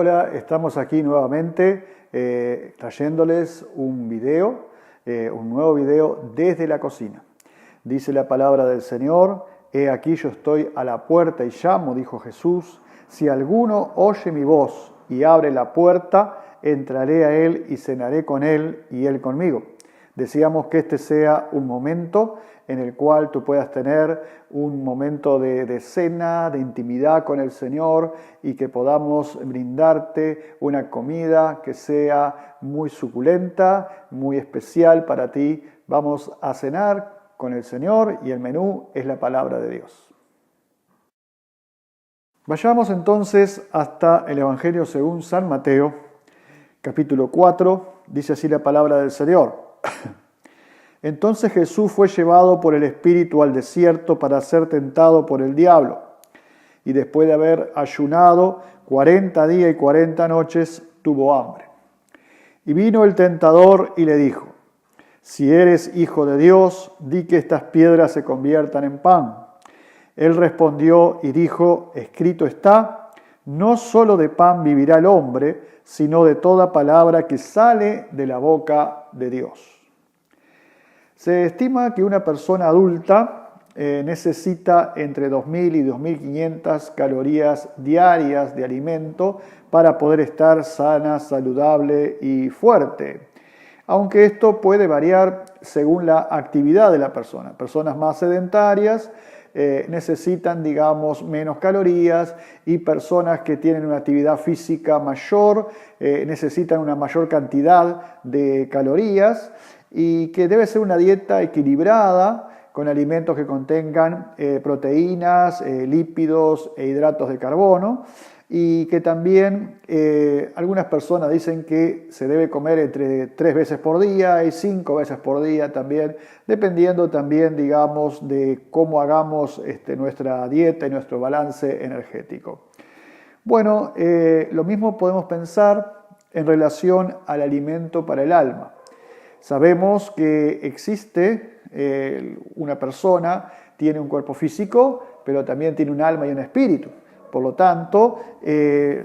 Hola, estamos aquí nuevamente trayéndoles un nuevo video desde la cocina. Dice la palabra del Señor: he aquí yo estoy a la puerta y llamo, dijo Jesús. Si alguno oye mi voz y abre la puerta, entraré a él y cenaré con él y él conmigo. Deseamos que este sea un momento en el cual tú puedas tener un momento de cena, de intimidad con el Señor, y que podamos brindarte una comida que sea muy suculenta, muy especial para ti. Vamos a cenar con el Señor y el menú es la palabra de Dios. Vayamos entonces hasta el Evangelio según San Mateo, capítulo 4, dice así la palabra del Señor. Entonces Jesús fue llevado por el Espíritu al desierto para ser tentado por el diablo. Y después de haber ayunado 40 días y 40 noches, tuvo hambre. Y vino el tentador y le dijo: si eres hijo de Dios, di que estas piedras se conviertan en pan. Él respondió y dijo: escrito está, no solo de pan vivirá el hombre, sino de toda palabra que sale de la boca de Dios. Se estima que una persona adulta necesita entre 2.000 y 2.500 calorías diarias de alimento para poder estar sana, saludable y fuerte. Aunque esto puede variar según la actividad de la persona. Personas más sedentarias necesitan, menos calorías, y personas que tienen una actividad física mayor necesitan una mayor cantidad de calorías, y que debe ser una dieta equilibrada con alimentos que contengan proteínas, lípidos e hidratos de carbono, y que también algunas personas dicen que se debe comer entre 3 veces por día y 5 veces por día también, dependiendo también, de cómo hagamos nuestra dieta y nuestro balance energético. Bueno, lo mismo podemos pensar en relación al alimento para el alma. Sabemos que existe una persona, tiene un cuerpo físico, pero también tiene un alma y un espíritu. Por lo tanto,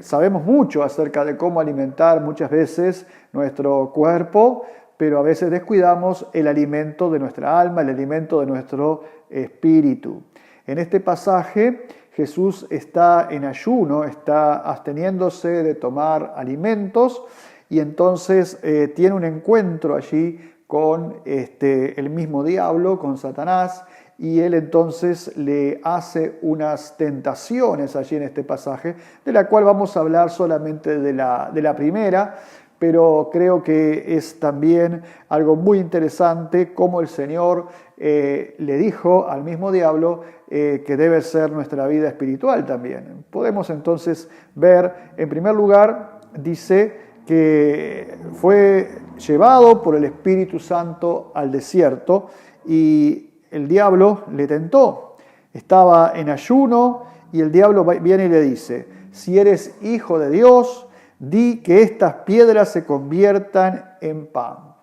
sabemos mucho acerca de cómo alimentar muchas veces nuestro cuerpo, pero a veces descuidamos el alimento de nuestra alma, el alimento de nuestro espíritu. En este pasaje, Jesús está en ayuno, está absteniéndose de tomar alimentos, y entonces tiene un encuentro allí con el mismo diablo, con Satanás, y él entonces le hace unas tentaciones allí en este pasaje, de la cual vamos a hablar solamente de la primera, pero creo que es también algo muy interesante cómo el Señor le dijo al mismo diablo que debe ser nuestra vida espiritual también. Podemos entonces ver, en primer lugar, dice que fue llevado por el Espíritu Santo al desierto y el diablo le tentó. Estaba en ayuno y el diablo viene y le dice: si eres hijo de Dios, di que estas piedras se conviertan en pan.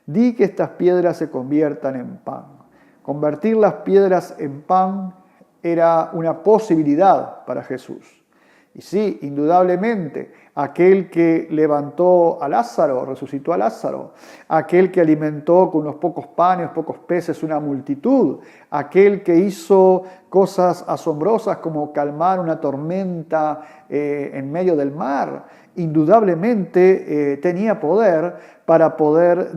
Di que estas piedras se conviertan en pan. Convertir las piedras en pan era una posibilidad para Jesús. Y sí, indudablemente, aquel que levantó a Lázaro, resucitó a Lázaro, aquel que alimentó con unos pocos panes, pocos peces una multitud, aquel que hizo cosas asombrosas como calmar una tormenta en medio del mar, indudablemente tenía poder para poder,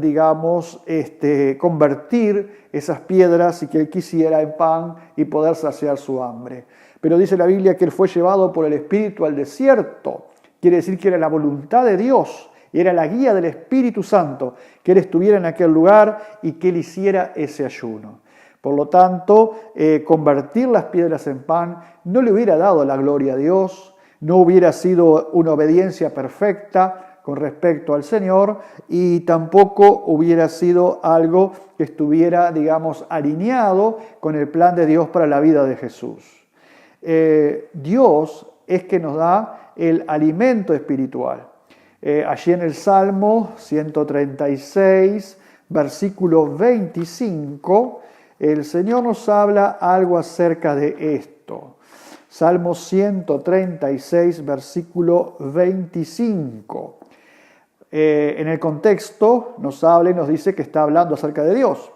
convertir esas piedras, si que él quisiera, en pan y poder saciar su hambre. Pero dice la Biblia que él fue llevado por el Espíritu al desierto. Quiere decir que era la voluntad de Dios, era la guía del Espíritu Santo, que él estuviera en aquel lugar y que él hiciera ese ayuno. Por lo tanto, convertir las piedras en pan no le hubiera dado la gloria a Dios, no hubiera sido una obediencia perfecta con respecto al Señor, y tampoco hubiera sido algo que estuviera, alineado con el plan de Dios para la vida de Jesús. Dios es que nos da el alimento espiritual. Allí en el Salmo 136, versículo 25, el Señor nos habla algo acerca de esto. Salmo 136, versículo 25. En el contexto nos habla y nos dice que está hablando acerca de Dios.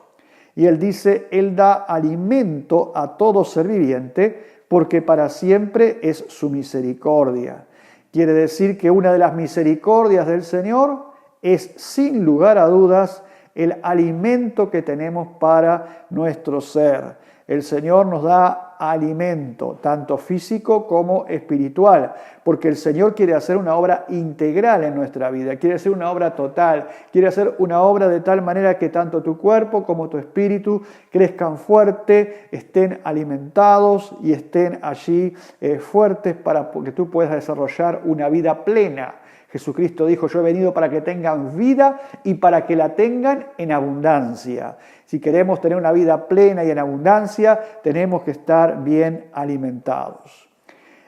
Y él dice, Él da alimento a todo ser viviente, porque para siempre es su misericordia. Quiere decir que una de las misericordias del Señor es, sin lugar a dudas, el alimento que tenemos para nuestro ser. El Señor nos da alimento, tanto físico como espiritual, porque el Señor quiere hacer una obra integral en nuestra vida, quiere hacer una obra total, quiere hacer una obra de tal manera que tanto tu cuerpo como tu espíritu crezcan fuerte, estén alimentados y estén allí fuertes para que tú puedas desarrollar una vida plena. Jesucristo dijo, yo he venido para que tengan vida y para que la tengan en abundancia. Si queremos tener una vida plena y en abundancia, tenemos que estar bien alimentados.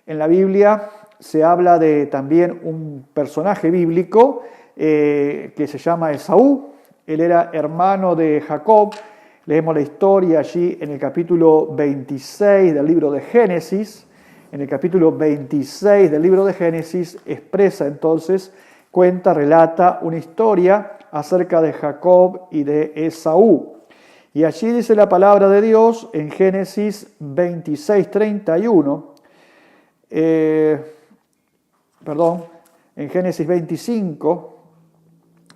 En la Biblia se habla de también un personaje bíblico que se llama Esaú. Él era hermano de Jacob. Leemos la historia allí en el capítulo 26 del libro de Génesis. En el capítulo 26 del libro de Génesis expresa entonces, relata una historia acerca de Jacob y de Esaú. Y allí dice la palabra de Dios en Génesis 26, 31, en Génesis 25,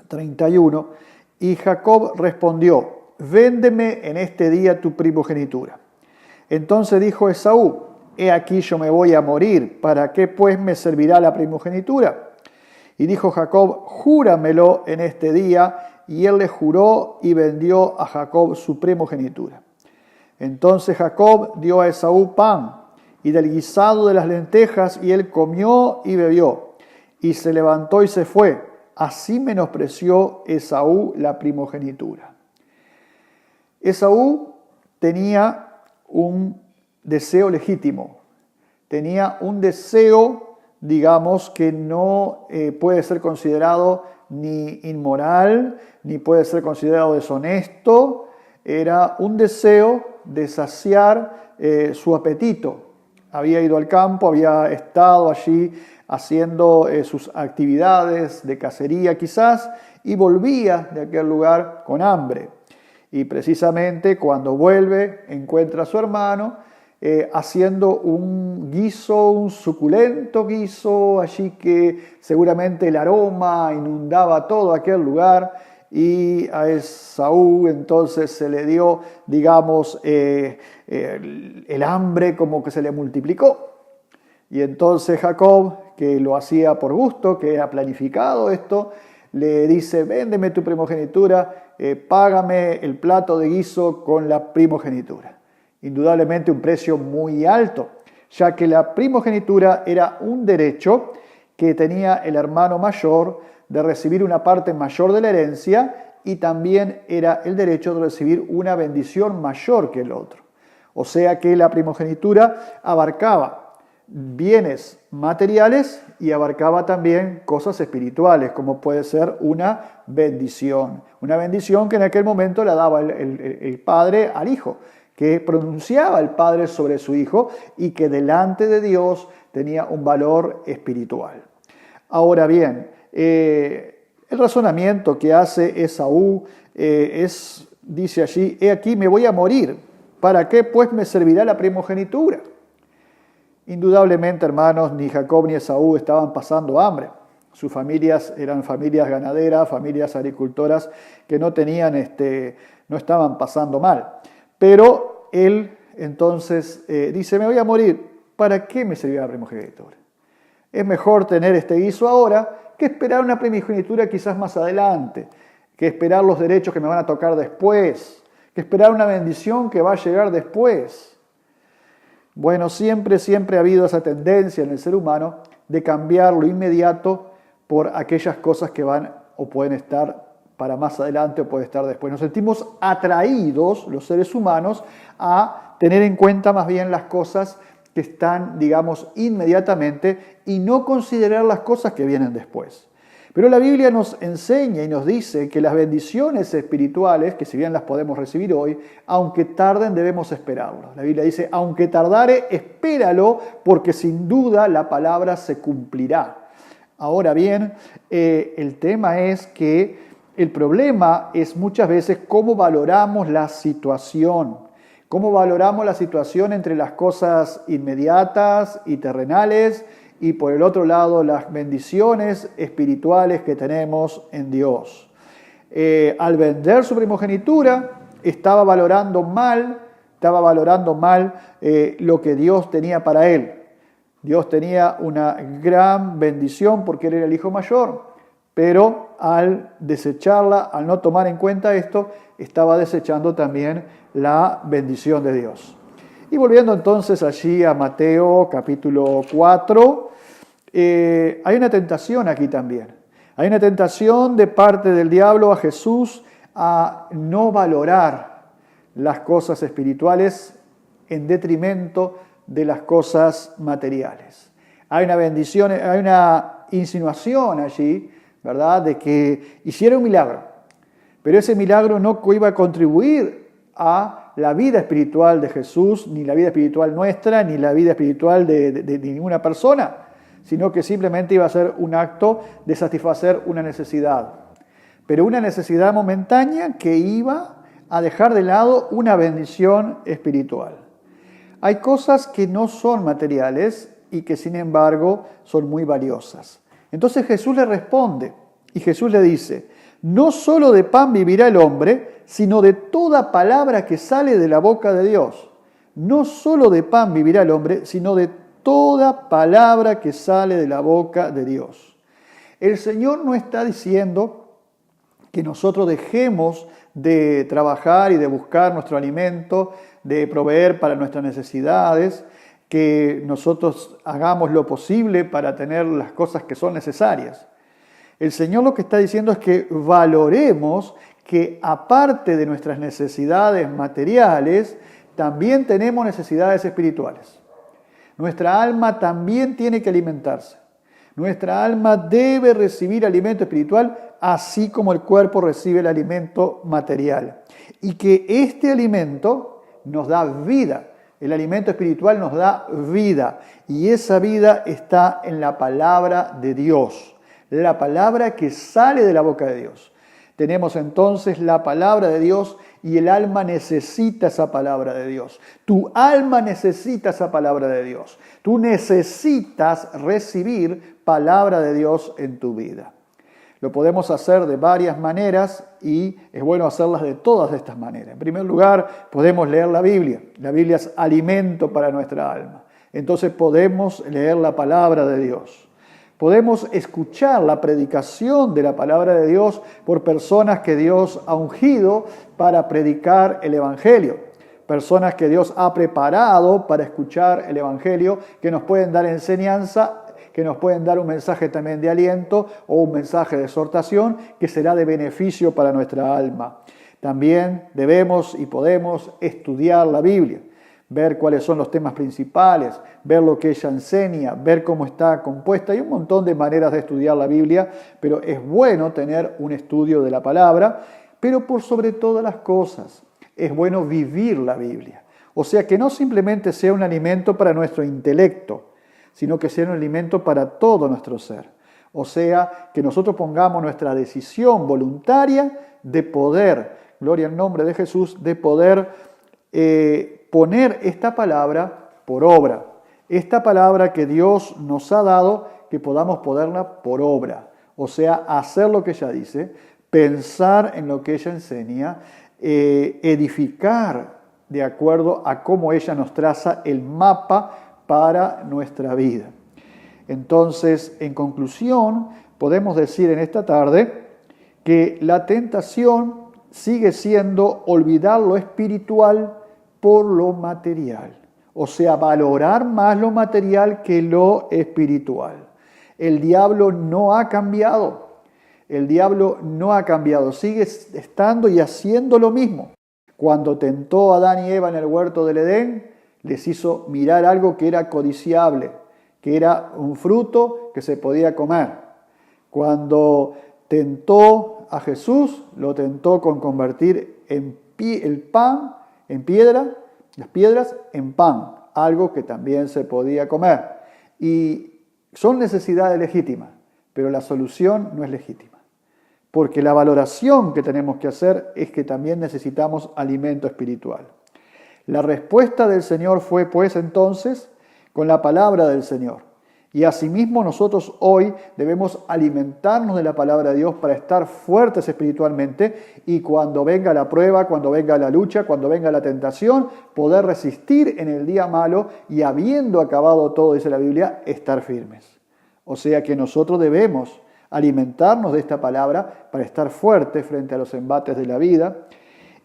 31, y Jacob respondió, véndeme en este día tu primogenitura. Entonces dijo Esaú, he aquí yo me voy a morir, ¿para qué pues me servirá la primogenitura? Y dijo Jacob, júramelo en este día, y él le juró y vendió a Jacob su primogenitura. Entonces Jacob dio a Esaú pan y del guisado de las lentejas, y él comió y bebió, y se levantó y se fue. Así menospreció Esaú la primogenitura. Esaú tenía un deseo legítimo, tenía un deseo, digamos, que no puede ser considerado ni inmoral, ni puede ser considerado deshonesto. Era un deseo de saciar su apetito. Había ido al campo, había estado allí haciendo sus actividades de cacería quizás, y volvía de aquel lugar con hambre. Y precisamente cuando vuelve encuentra a su hermano haciendo un guiso, un suculento guiso, allí que seguramente el aroma inundaba todo aquel lugar, y a Esaú entonces se le dio, digamos, el hambre como que se le multiplicó. Y entonces Jacob, que lo hacía por gusto, que era planificado esto, le dice, véndeme tu primogenitura, págame el plato de guiso con la primogenitura. Indudablemente un precio muy alto, ya que la primogenitura era un derecho que tenía el hermano mayor de recibir una parte mayor de la herencia, y también era el derecho de recibir una bendición mayor que el otro. O sea que la primogenitura abarcaba bienes materiales y abarcaba también cosas espirituales, como puede ser una bendición que en aquel momento la daba el padre al hijo, que pronunciaba el padre sobre su hijo y que delante de Dios tenía un valor espiritual. Ahora bien, el razonamiento que hace Esaú dice allí, he aquí me voy a morir, ¿para qué pues me servirá la primogenitura? Indudablemente, hermanos, ni Jacob ni Esaú estaban pasando hambre. Sus familias eran familias ganaderas, familias agricultoras que no estaban pasando mal. Pero él entonces dice, me voy a morir, ¿para qué me servirá la primogenitura? Es mejor tener este guiso ahora que esperar una primogenitura quizás más adelante, que esperar los derechos que me van a tocar después, que esperar una bendición que va a llegar después. Bueno, siempre ha habido esa tendencia en el ser humano de cambiar lo inmediato por aquellas cosas que van o pueden estar para más adelante o puede estar después. Nos sentimos atraídos, los seres humanos, a tener en cuenta más bien las cosas que están, digamos, inmediatamente, y no considerar las cosas que vienen después. Pero la Biblia nos enseña y nos dice que las bendiciones espirituales, que si bien las podemos recibir hoy, aunque tarden debemos esperarlo. La Biblia dice, aunque tardare, espéralo, porque sin duda la palabra se cumplirá. Ahora bien, el tema es que el problema es muchas veces cómo valoramos la situación. Cómo valoramos la situación entre las cosas inmediatas y terrenales y por el otro lado las bendiciones espirituales que tenemos en Dios. Al vender su primogenitura estaba valorando mal lo que Dios tenía para él. Dios tenía una gran bendición porque él era el hijo mayor, pero al desecharla, al no tomar en cuenta esto, estaba desechando también la bendición de Dios. Y volviendo entonces allí a Mateo capítulo 4, hay una tentación aquí también. Hay una tentación de parte del diablo a Jesús a no valorar las cosas espirituales en detrimento de las cosas materiales. Hay una bendición, hay una insinuación allí, ¿verdad?, de que hiciera un milagro, pero ese milagro no iba a contribuir a la vida espiritual de Jesús, ni la vida espiritual nuestra, ni la vida espiritual de ninguna persona, sino que simplemente iba a ser un acto de satisfacer una necesidad, pero una necesidad momentánea que iba a dejar de lado una bendición espiritual. Hay cosas que no son materiales y que sin embargo son muy valiosas. Entonces Jesús le responde y Jesús le dice, no solo de pan vivirá el hombre, sino de toda palabra que sale de la boca de Dios. No solo de pan vivirá el hombre, sino de toda palabra que sale de la boca de Dios. El Señor no está diciendo que nosotros dejemos de trabajar y de buscar nuestro alimento, de proveer para nuestras necesidades, que nosotros hagamos lo posible para tener las cosas que son necesarias. El Señor lo que está diciendo es que valoremos que aparte de nuestras necesidades materiales, también tenemos necesidades espirituales. Nuestra alma también tiene que alimentarse. Nuestra alma debe recibir alimento espiritual, así como el cuerpo recibe el alimento material. Y que este alimento nos da vida. El alimento espiritual nos da vida. Y esa vida está en la palabra de Dios. La palabra que sale de la boca de Dios. Tenemos entonces la palabra de Dios y el alma necesita esa palabra de Dios. Tu alma necesita esa palabra de Dios. Tú necesitas recibir palabra de Dios en tu vida. Lo podemos hacer de varias maneras y es bueno hacerlas de todas estas maneras. En primer lugar, podemos leer la Biblia. La Biblia es alimento para nuestra alma. Entonces podemos leer la palabra de Dios. Podemos escuchar la predicación de la palabra de Dios por personas que Dios ha ungido para predicar el Evangelio. Personas que Dios ha preparado para escuchar el Evangelio, que nos pueden dar enseñanza, que nos pueden dar un mensaje también de aliento o un mensaje de exhortación que será de beneficio para nuestra alma. También debemos y podemos estudiar la Biblia. Ver cuáles son los temas principales, ver lo que ella enseña, ver cómo está compuesta. Hay un montón de maneras de estudiar la Biblia, pero es bueno tener un estudio de la palabra, pero por sobre todas las cosas es bueno vivir la Biblia. O sea, que no simplemente sea un alimento para nuestro intelecto, sino que sea un alimento para todo nuestro ser. O sea, que nosotros pongamos nuestra decisión voluntaria de poder, gloria al nombre de Jesús, de poder poner esta palabra por obra. Esta palabra que Dios nos ha dado, que podamos ponerla por obra. O sea, hacer lo que ella dice, pensar en lo que ella enseña, edificar de acuerdo a cómo ella nos traza el mapa para nuestra vida. Entonces, en conclusión, podemos decir en esta tarde que la tentación sigue siendo olvidar lo espiritual por lo material, o sea, valorar más lo material que lo espiritual. El diablo no ha cambiado, sigue estando y haciendo lo mismo. Cuando tentó a Adán y Eva en el huerto del Edén, les hizo mirar algo que era codiciable, que era un fruto que se podía comer. Cuando tentó a Jesús, lo tentó con convertir el pan en piedra, las piedras en pan, algo que también se podía comer. Y son necesidades legítimas, pero la solución no es legítima. Porque la valoración que tenemos que hacer es que también necesitamos alimento espiritual. La respuesta del Señor fue pues entonces con la palabra del Señor. Y asimismo nosotros hoy debemos alimentarnos de la palabra de Dios para estar fuertes espiritualmente y cuando venga la prueba, cuando venga la lucha, cuando venga la tentación, poder resistir en el día malo y habiendo acabado todo, dice la Biblia, estar firmes. O sea que nosotros debemos alimentarnos de esta palabra para estar fuertes frente a los embates de la vida.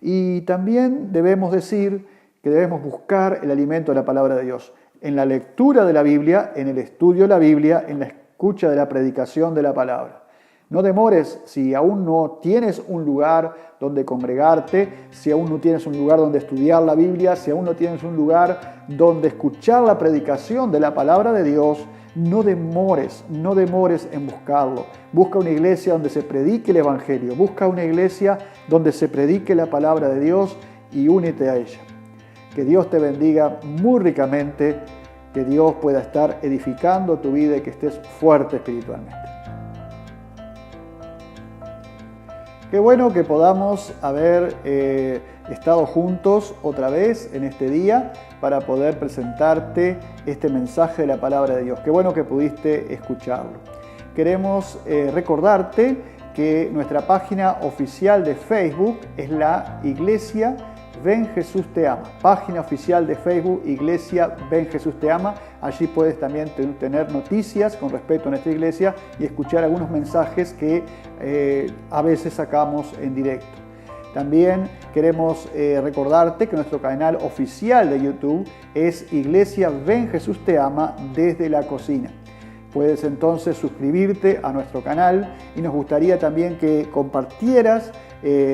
Y también debemos decir que debemos buscar el alimento de la palabra de Dios. En la lectura de la Biblia, en el estudio de la Biblia, en la escucha de la predicación de la palabra. No demores si aún no tienes un lugar donde congregarte, si aún no tienes un lugar donde estudiar la Biblia, si aún no tienes un lugar donde escuchar la predicación de la palabra de Dios, no demores en buscarlo. Busca una iglesia donde se predique el Evangelio, busca una iglesia donde se predique la palabra de Dios y únete a ella. Que Dios te bendiga muy ricamente, que Dios pueda estar edificando tu vida y que estés fuerte espiritualmente. Qué bueno que podamos haber estado juntos otra vez en este día para poder presentarte este mensaje de la palabra de Dios. Qué bueno que pudiste escucharlo. Queremos recordarte que nuestra página oficial de Facebook es la Iglesia Ven Jesús Te Ama. Página oficial de Facebook, Iglesia Ven Jesús Te Ama. Allí puedes también tener noticias con respecto a nuestra iglesia y escuchar algunos mensajes que a veces sacamos en directo. También queremos recordarte que nuestro canal oficial de YouTube es Iglesia Ven Jesús Te Ama desde la cocina. Puedes entonces suscribirte a nuestro canal y nos gustaría también que compartieras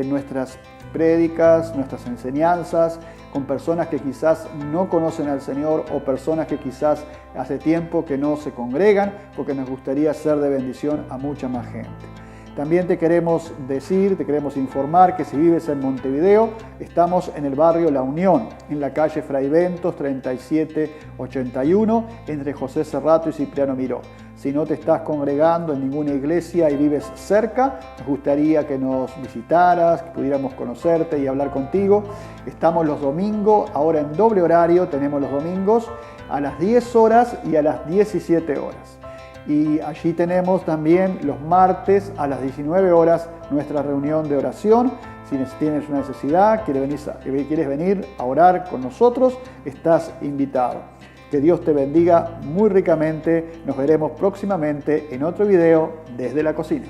nuestras prédicas, nuestras enseñanzas con personas que quizás no conocen al Señor o personas que quizás hace tiempo que no se congregan, porque nos gustaría ser de bendición a mucha más gente. También te queremos informar que si vives en Montevideo, estamos en el barrio La Unión, en la calle Fray Ventos 3781, entre José Cerrato y Cipriano Miró. Si no te estás congregando en ninguna iglesia y vives cerca, nos gustaría que nos visitaras, que pudiéramos conocerte y hablar contigo. Estamos los domingos, ahora en doble horario, tenemos los domingos a las 10 horas y a las 17 horas. Y allí tenemos también los martes a las 19 horas nuestra reunión de oración. Si tienes una necesidad, quieres venir a orar con nosotros, estás invitado. Que Dios te bendiga muy ricamente. Nos veremos próximamente en otro video desde la cocina.